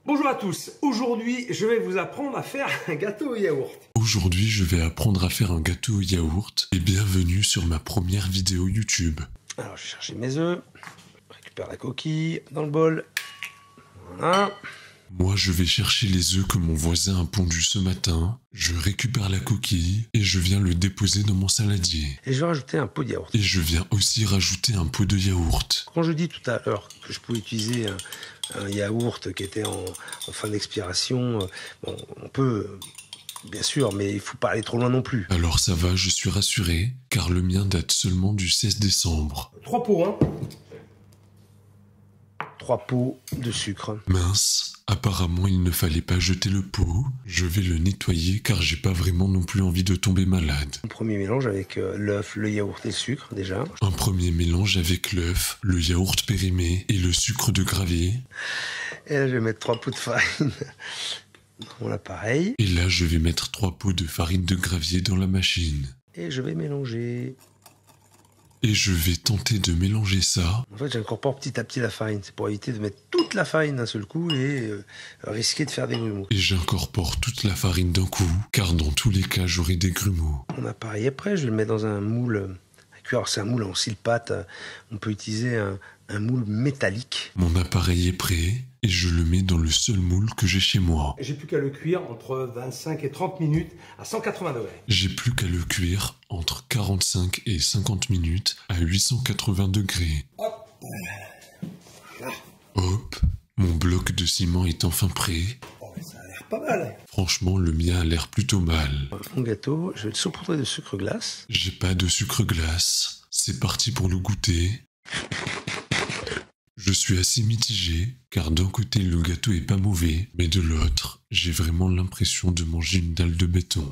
Bonjour à tous, aujourd'hui je vais vous apprendre à faire un gâteau au yaourt. Aujourd'hui, je vais apprendre à faire un gâteau au yaourt et bienvenue sur ma première vidéo YouTube. Alors je vais chercher mes œufs, je récupère la coquille dans le bol. Voilà. Moi, je vais chercher les œufs que mon voisin a pondus ce matin, je récupère la coquille et je viens le déposer dans mon saladier. Et je vais rajouter un pot de yaourt. Et je viens aussi rajouter un pot de yaourt. Quand je dis tout à l'heure que je pouvais utiliser un yaourt qui était en fin d'expiration, bon, on peut, bien sûr, mais il ne faut pas aller trop loin non plus. Alors ça va, je suis rassuré, car le mien date seulement du 16 décembre. 3 pots, hein. 3 pots de sucre. Mince, apparemment il ne fallait pas jeter le pot. Je vais le nettoyer car j'ai pas vraiment non plus envie de tomber malade. Un premier mélange avec l'œuf, le yaourt et le sucre déjà. Un premier mélange avec l'œuf, le yaourt périmé et le sucre de gravier. Et là je vais mettre 3 pots de farine dans l'appareil. Et là je vais mettre 3 pots de farine de gravier dans la machine. Et je vais mélanger. Et je vais tenter de mélanger ça. En fait, j'incorpore petit à petit la farine. C'est pour éviter de mettre toute la farine d'un seul coup et risquer de faire des grumeaux. Et j'incorpore toute la farine d'un coup, car dans tous les cas, j'aurai des grumeaux. Mon appareil est prêt. Je vais le mettre dans un moule à cuire. Alors, c'est un moule en cile-pâte. On peut utiliser un moule métallique. Mon appareil est prêt et je le mets dans le seul moule que j'ai chez moi. J'ai plus qu'à le cuire entre 25 et 30 minutes à 180 degrés. J'ai plus qu'à le cuire entre 45 et 50 minutes à 880 degrés. Hop. Hop, mon bloc de ciment est enfin prêt. Oh, ça a l'air pas mal. Franchement, le mien a l'air plutôt mal. Mon gâteau, je vais le saupoudrer de sucre glace. J'ai pas de sucre glace. C'est parti pour le goûter. Je suis assez mitigé, car d'un côté le gâteau est pas mauvais, mais de l'autre, j'ai vraiment l'impression de manger une dalle de béton.